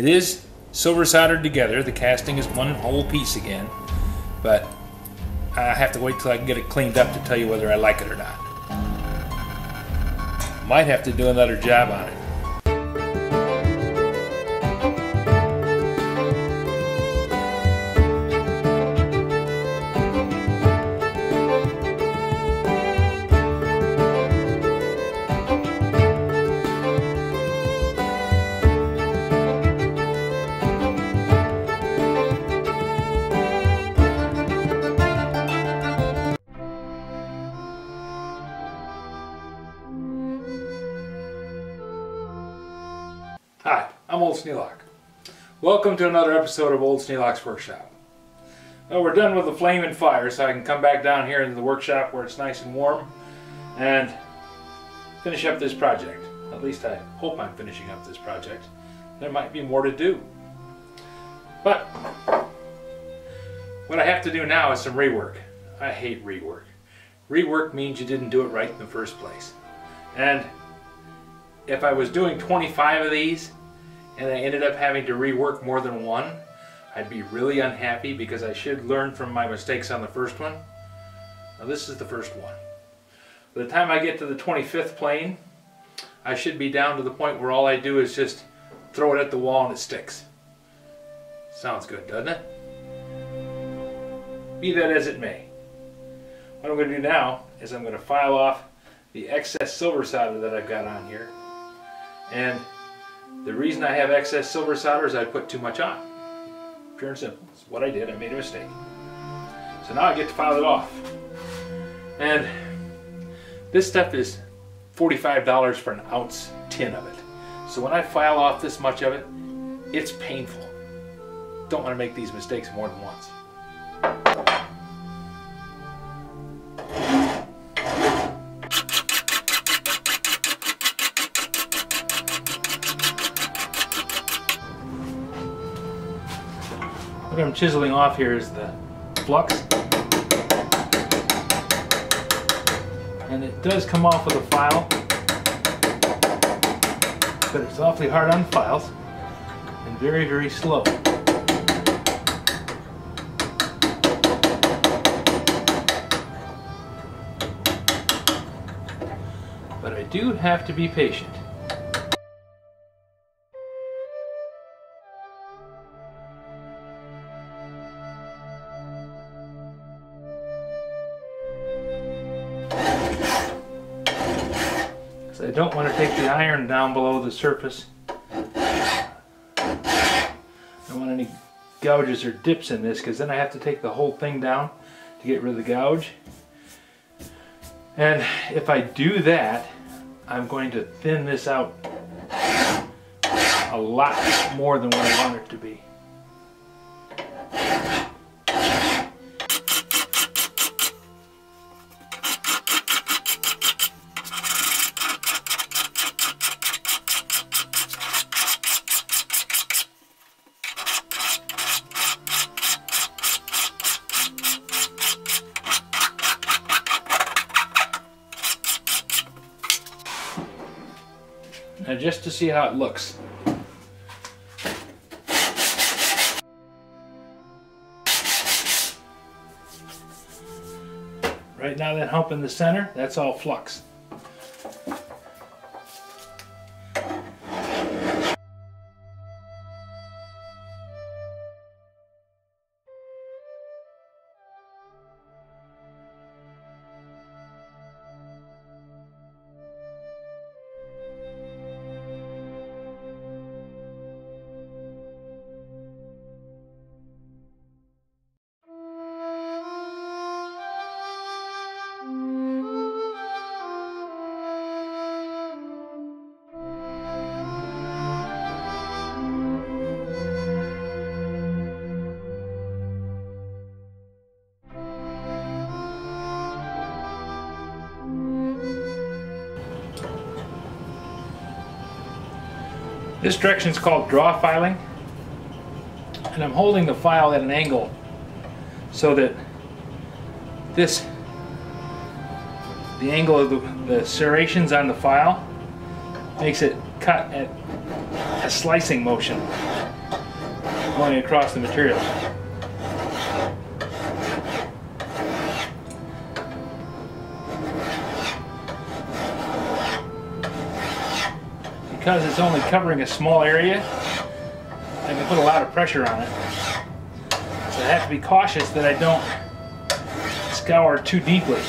It is silver soldered together. The casting is one whole piece again, but I have to wait till I can get it cleaned up to tell you whether I like it or not. Might have to do another job on it. Hi, I'm Old Sneelock. Welcome to another episode of Old Sneelock's Workshop. Well, we're done with the flame and fire, so I can come back down here into the workshop where it's nice and warm and finish up this project. At least I hope I'm finishing up this project. There might be more to do. But what I have to do now is some rework. I hate rework. Rework means you didn't do it right in the first place. And if I was doing 25 of these and I ended up having to rework more than one, I'd be really unhappy because I should learn from my mistakes on the first one. Now this is the first one. By the time I get to the 25th plane, I should be down to the point where all I do is just throw it at the wall and it sticks. Sounds good, doesn't it? Be that as it may. What I'm going to do now is I'm going to file off the excess silver solder that I've got on here. And the reason I have excess silver solder is I put too much on. Pure and simple. It's what I did. I made a mistake. So now I get to file it off. And this stuff is $45 for an ounce tin of it. So when I file off this much of it, it's painful. Don't want to make these mistakes more than once. What I'm chiseling off here is the flux, and it does come off with a file, but it's awfully hard on files and very, very slow. But I do have to be patient. I don't want to take the iron down below the surface. I don't want any gouges or dips in this, because then I have to take the whole thing down to get rid of the gouge. And if I do that, I'm going to thin this out a lot more than what I want it to be. Now just to see how it looks. Right now that hump in the center, that's all flux. This direction is called draw filing, and I'm holding the file at an angle so that the angle of the serrations on the file makes it cut at a slicing motion. going across the material. Because it's only covering a small area, I can put a lot of pressure on it. So I have to be cautious that I don't scour too deeply.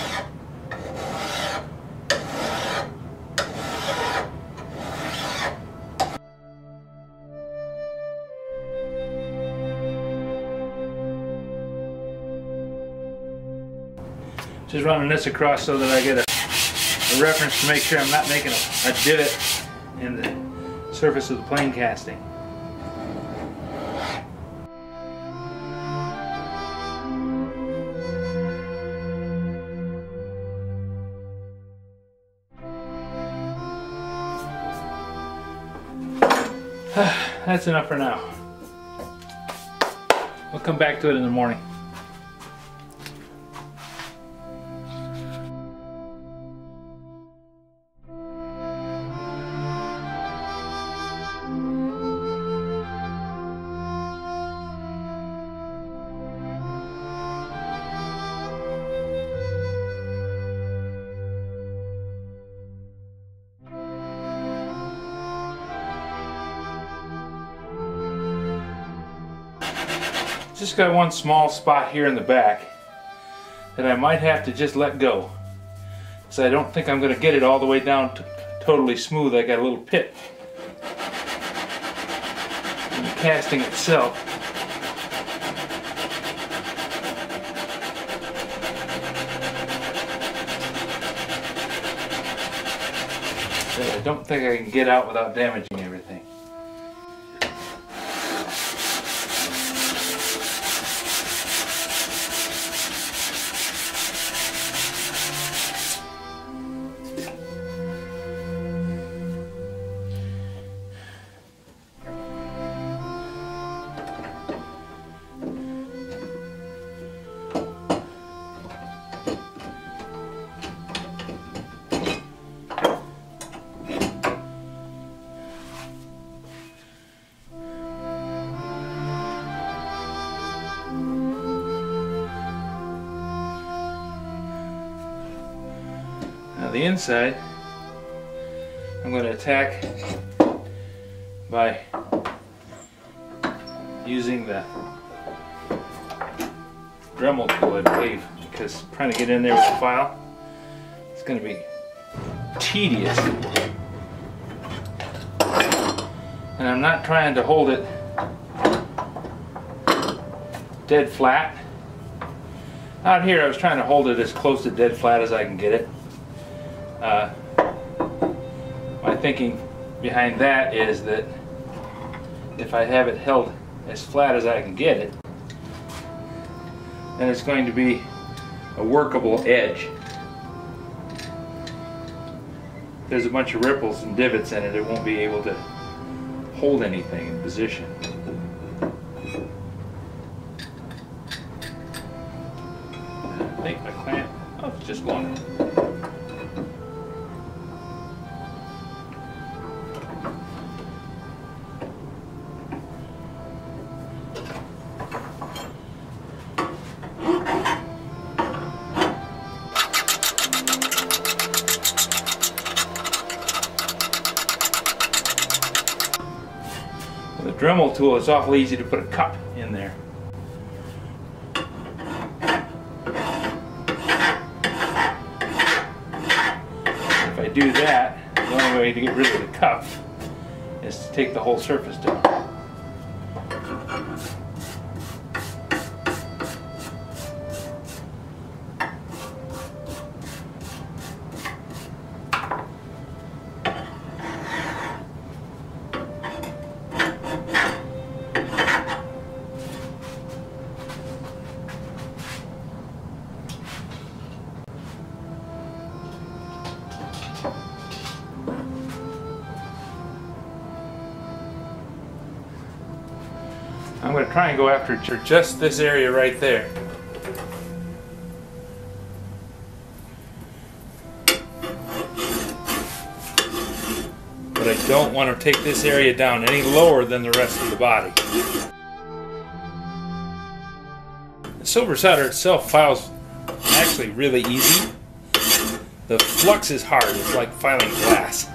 Just running this across so that I get a reference to make sure I'm not making a divot in the surface of the plane casting. That's enough for now. We'll come back to it in the morning. Just got one small spot here in the back that I might have to just let go. So I don't think I'm going to get it all the way down totally smooth. I got a little pit in the casting itself. That I don't think I can get out without damaging everything. The inside I'm going to attack by using the Dremel tool, I believe, because trying to get in there with the file, it's going to be tedious. And I'm not trying to hold it dead flat. Out here I was trying to hold it as close to dead flat as I can get it. My thinking behind that is that if I have it held as flat as I can get it, then it's going to be a workable edge. If there's a bunch of ripples and divots in it, it won't be able to hold anything in position. I think my clamp, oh, it's just one. The Dremel tool, it's awfully easy to put a cup in there. If I do that, the only way to get rid of the cup is to take the whole surface down. I'm going to try and go after just this area right there. But I don't want to take this area down any lower than the rest of the body. silver solder itself files actually really easy. The flux is hard. It's like filing glass.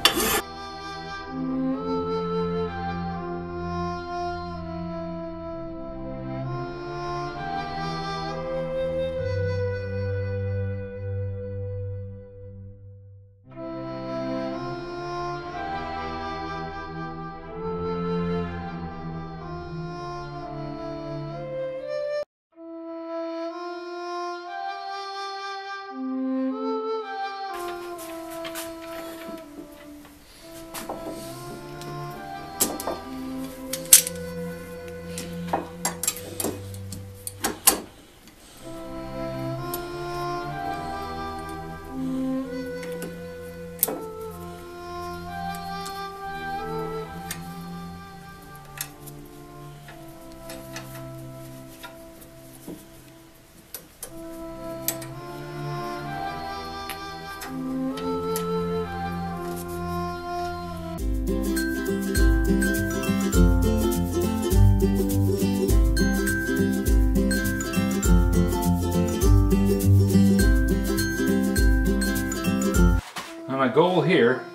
My goal here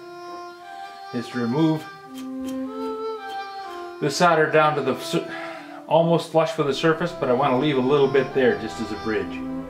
is to remove the solder down to the almost flush with the surface, but I want to leave a little bit there just as a bridge.